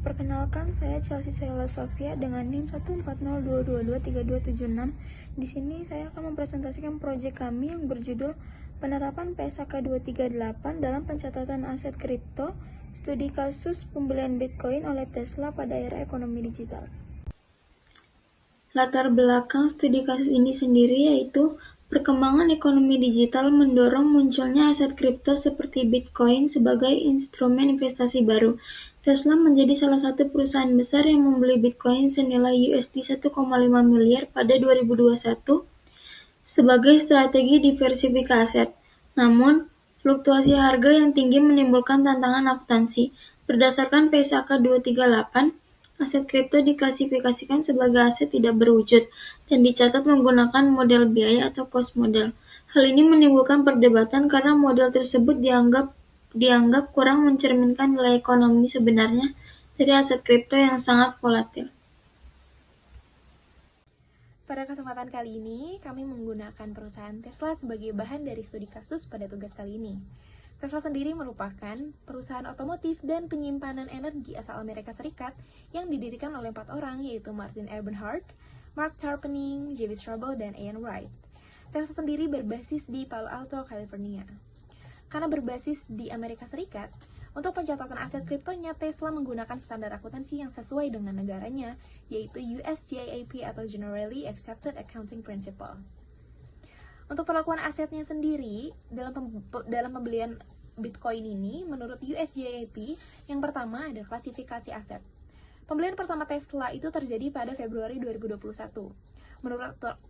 Perkenalkan, saya Chelsea Sheila Sofia dengan NIM 14022223276. Di sini saya akan mempresentasikan proyek kami yang berjudul Penerapan PSAK 238 dalam pencatatan aset kripto, studi kasus pembelian Bitcoin oleh Tesla pada era ekonomi digital. Latar belakang studi kasus ini sendiri yaitu perkembangan ekonomi digital mendorong munculnya aset kripto seperti Bitcoin sebagai instrumen investasi baru. Tesla menjadi salah satu perusahaan besar yang membeli Bitcoin senilai USD 1,5 miliar pada 2021 sebagai strategi diversifikasi aset. Namun, fluktuasi harga yang tinggi menimbulkan tantangan akuntansi. Berdasarkan PSAK 238, aset kripto diklasifikasikan sebagai aset tidak berwujud dan dicatat menggunakan model biaya atau cost model. Hal ini menimbulkan perdebatan karena model tersebut dianggap kurang mencerminkan nilai ekonomi sebenarnya dari aset kripto yang sangat volatil. Pada kesempatan kali ini, kami menggunakan perusahaan Tesla sebagai bahan dari studi kasus pada tugas kali ini. Tesla sendiri merupakan perusahaan otomotif dan penyimpanan energi asal Amerika Serikat yang didirikan oleh 4 orang, yaitu Martin Eberhard, Mark Tarpenning, J.B. Straubel, dan Ian Wright. Tesla sendiri berbasis di Palo Alto, California. Karena berbasis di Amerika Serikat, untuk pencatatan aset kriptonya, Tesla menggunakan standar akuntansi yang sesuai dengan negaranya, yaitu US GAAP atau Generally Accepted Accounting Principles. Untuk perlakuan asetnya sendiri, dalam pembelian Bitcoin ini, menurut US GAAP, yang pertama ada klasifikasi aset. Pembelian pertama Tesla itu terjadi pada Februari 2021.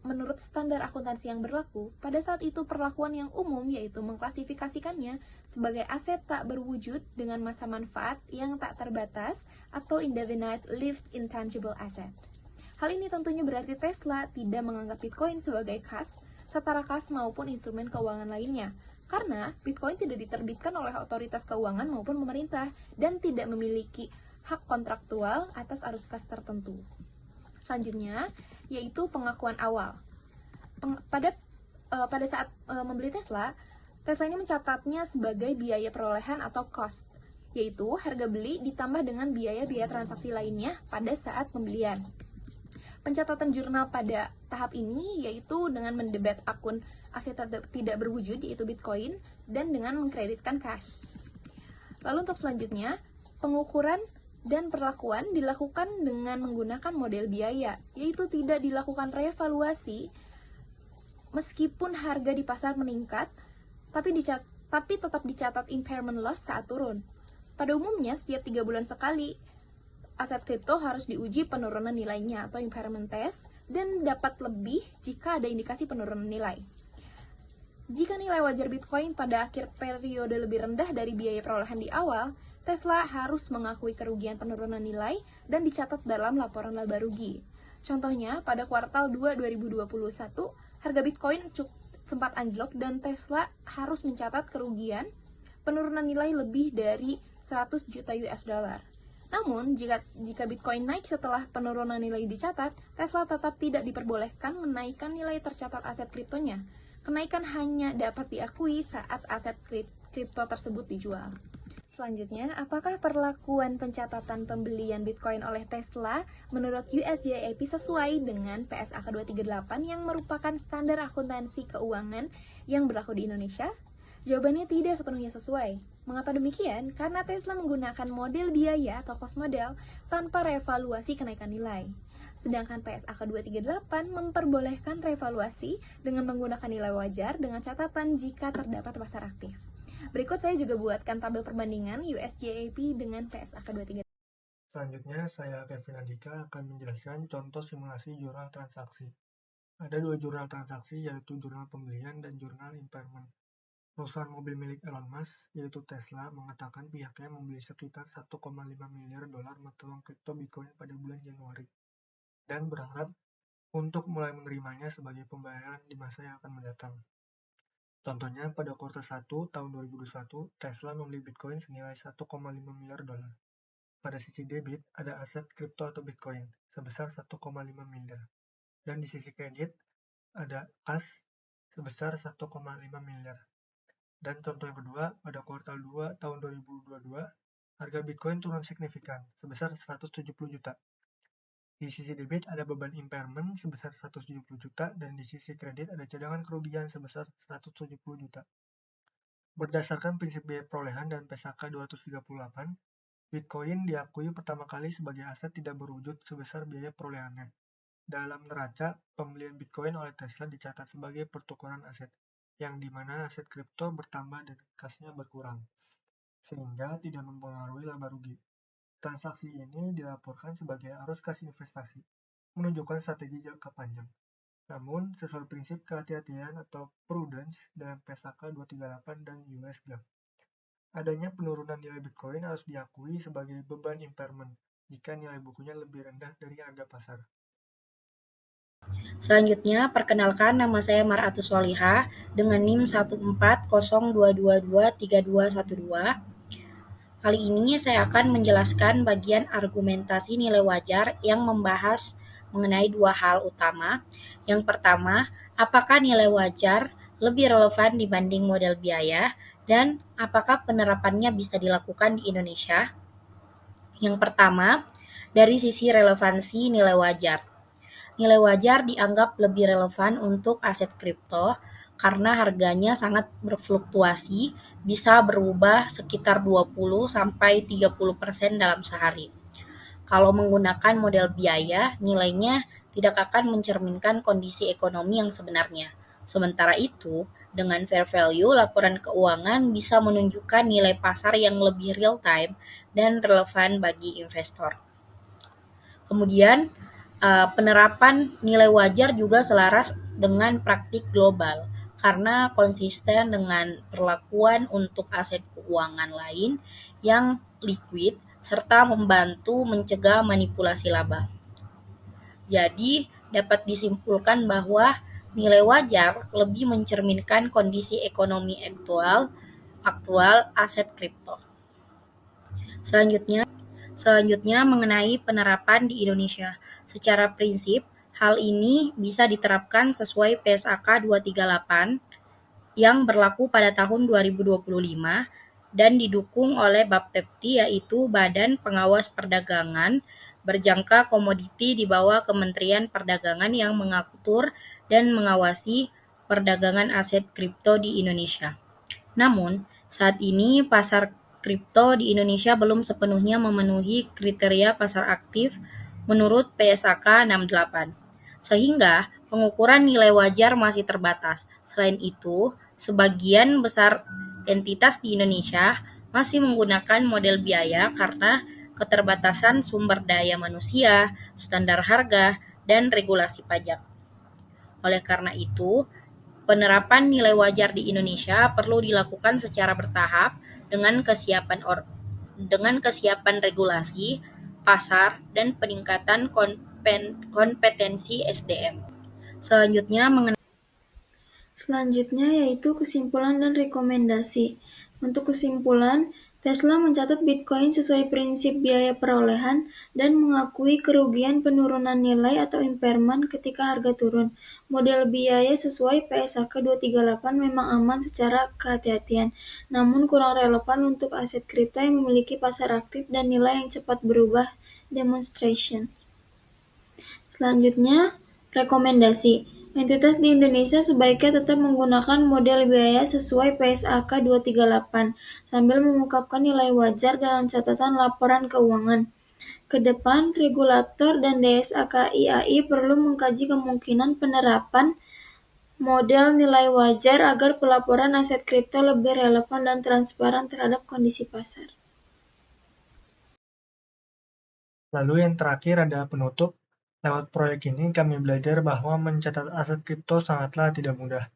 Menurut standar akuntansi yang berlaku, pada saat itu perlakuan yang umum yaitu mengklasifikasikannya sebagai aset tak berwujud dengan masa manfaat yang tak terbatas atau indefinite lived intangible asset. Hal ini tentunya berarti Tesla tidak menganggap Bitcoin sebagai kas, setara kas maupun instrumen keuangan lainnya, karena Bitcoin tidak diterbitkan oleh otoritas keuangan maupun pemerintah dan tidak memiliki hak kontraktual atas arus kas tertentu. Selanjutnya, yaitu pengakuan awal. Pada saat membeli Tesla ini mencatatnya sebagai biaya perolehan atau cost, yaitu harga beli ditambah dengan biaya-biaya transaksi lainnya pada saat pembelian. Pencatatan jurnal pada tahap ini yaitu dengan mendebit akun aset tidak berwujud, yaitu Bitcoin, dan dengan mengkreditkan cash. Lalu untuk selanjutnya, pengukuran dan perlakuan dilakukan dengan menggunakan model biaya, yaitu tidak dilakukan revaluasi meskipun harga di pasar meningkat, tapi tetap dicatat impairment loss saat turun. Pada umumnya, setiap 3 bulan sekali, aset kripto harus diuji penurunan nilainya atau impairment test, dan dapat lebih jika ada indikasi penurunan nilai. Jika nilai wajar Bitcoin pada akhir periode lebih rendah dari biaya perolehan di awal, Tesla harus mengakui kerugian penurunan nilai dan dicatat dalam laporan laba rugi. Contohnya, pada kuartal 2 2021, harga Bitcoin sempat anjlok dan Tesla harus mencatat kerugian penurunan nilai lebih dari 100 juta US dollar. Namun, jika Bitcoin naik setelah penurunan nilai dicatat, Tesla tetap tidak diperbolehkan menaikkan nilai tercatat aset kriptonya. Kenaikan hanya dapat diakui saat aset kripto tersebut dijual. Selanjutnya, apakah perlakuan pencatatan pembelian Bitcoin oleh Tesla menurut US GAAP sesuai dengan PSAK 238 yang merupakan standar akuntansi keuangan yang berlaku di Indonesia? Jawabannya tidak sepenuhnya sesuai. Mengapa demikian? Karena Tesla menggunakan model biaya atau cost model tanpa revaluasi kenaikan nilai. Sedangkan PSAK 238 memperbolehkan revaluasi dengan menggunakan nilai wajar dengan catatan jika terdapat pasar aktif. Berikut saya juga buatkan tabel perbandingan US GAAP dengan PSAK 238. Selanjutnya, saya Kevin Andika akan menjelaskan contoh simulasi jurnal transaksi. Ada 2 jurnal transaksi, yaitu jurnal pembelian dan jurnal impairment. Perusahaan mobil milik Elon Musk, yaitu Tesla, mengatakan pihaknya membeli sekitar 1,5 miliar dolar mata uang kripto Bitcoin pada bulan Januari, dan berharap untuk mulai menerimanya sebagai pembayaran di masa yang akan mendatang. Contohnya, pada kuartal 1 tahun 2021, Tesla membeli Bitcoin senilai 1,5 miliar dolar. Pada sisi debit, ada aset kripto atau Bitcoin sebesar 1,5 miliar. Dan di sisi kredit, ada kas sebesar 1,5 miliar. Dan contoh yang kedua, pada kuartal 2 tahun 2022, harga Bitcoin turun signifikan, sebesar 170 juta. Di sisi debit ada beban impairment sebesar 170 juta, dan di sisi kredit ada cadangan kerugian sebesar 170 juta. Berdasarkan prinsip biaya perolehan dan PSAK 238, Bitcoin diakui pertama kali sebagai aset tidak berwujud sebesar biaya perolehannya. Dalam neraca, pembelian Bitcoin oleh Tesla dicatat sebagai pertukaran aset, yang dimana aset kripto bertambah dan kasnya berkurang, sehingga tidak mempengaruhi laba rugi. Transaksi ini dilaporkan sebagai arus kas investasi, menunjukkan strategi jangka panjang. Namun, sesuai prinsip kehati-hatian atau prudence dalam PSAK 238 dan US GAAP. Adanya penurunan nilai Bitcoin harus diakui sebagai beban impairment jika nilai bukunya lebih rendah dari harga pasar. Selanjutnya, perkenalkan nama saya Mar'atus Solihah dengan NIM 14022232212. Kali ini saya akan menjelaskan bagian argumentasi nilai wajar yang membahas mengenai dua hal utama. Yang pertama, apakah nilai wajar lebih relevan dibanding model biaya, dan apakah penerapannya bisa dilakukan di Indonesia? Yang pertama, dari sisi relevansi nilai wajar. Nilai wajar dianggap lebih relevan untuk aset kripto karena harganya sangat berfluktuasi, bisa berubah sekitar 20-30% dalam sehari. Kalau menggunakan model biaya, nilainya tidak akan mencerminkan kondisi ekonomi yang sebenarnya. Sementara itu, dengan fair value, laporan keuangan bisa menunjukkan nilai pasar yang lebih real time dan relevan bagi investor. Kemudian, penerapan nilai wajar juga selaras dengan praktik global karena konsisten dengan perlakuan untuk aset keuangan lain yang liquid serta membantu mencegah manipulasi laba. Jadi, dapat disimpulkan bahwa nilai wajar lebih mencerminkan kondisi ekonomi aktual aset kripto. Selanjutnya mengenai penerapan di Indonesia. Secara prinsip, hal ini bisa diterapkan sesuai PSAK 238 yang berlaku pada tahun 2025 dan didukung oleh Bapepti, yaitu Badan Pengawas Perdagangan berjangka komoditi di bawah Kementerian Perdagangan yang mengatur dan mengawasi perdagangan aset kripto di Indonesia. Namun, saat ini pasar kripto di Indonesia belum sepenuhnya memenuhi kriteria pasar aktif menurut PSAK 68, sehingga pengukuran nilai wajar masih terbatas. Selain itu, sebagian besar entitas di Indonesia masih menggunakan model biaya karena keterbatasan sumber daya manusia, standar harga, dan regulasi pajak. Oleh karena itu, penerapan nilai wajar di Indonesia perlu dilakukan secara bertahap dengan kesiapan regulasi, pasar, dan peningkatan kompetensi SDM. Selanjutnya yaitu kesimpulan dan rekomendasi. Untuk kesimpulan, Tesla mencatat Bitcoin sesuai prinsip biaya perolehan dan mengakui kerugian penurunan nilai atau impairment ketika harga turun. Model biaya sesuai PSAK 238 memang aman secara kehati-hatian, namun kurang relevan untuk aset kripto yang memiliki pasar aktif dan nilai yang cepat berubah demonstration. Selanjutnya, rekomendasi. Entitas di Indonesia sebaiknya tetap menggunakan model biaya sesuai PSAK 238 sambil mengungkapkan nilai wajar dalam catatan laporan keuangan. Kedepan, regulator dan DSA-KIAI perlu mengkaji kemungkinan penerapan model nilai wajar agar pelaporan aset kripto lebih relevan dan transparan terhadap kondisi pasar. Lalu yang terakhir adalah penutup. Lewat proyek ini kami belajar bahwa mencatat aset kripto sangatlah tidak mudah.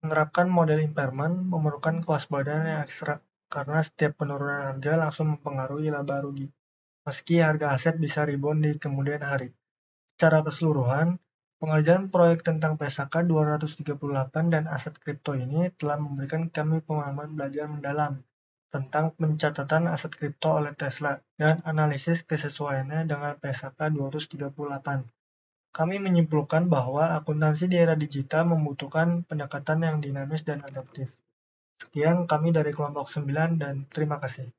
Menerapkan model impairment memerlukan kewaspadaan yang ekstra karena setiap penurunan harga langsung mempengaruhi laba rugi, meski harga aset bisa rebound di kemudian hari. Secara keseluruhan, pengerjaan proyek tentang PSAK 238 dan aset kripto ini telah memberikan kami pengalaman belajar mendalam tentang pencatatan aset kripto oleh Tesla dan analisis kesesuaiannya dengan PSAK 238. Kami menyimpulkan bahwa akuntansi di era digital membutuhkan pendekatan yang dinamis dan adaptif. Sekian kami dari kelompok 9 dan terima kasih.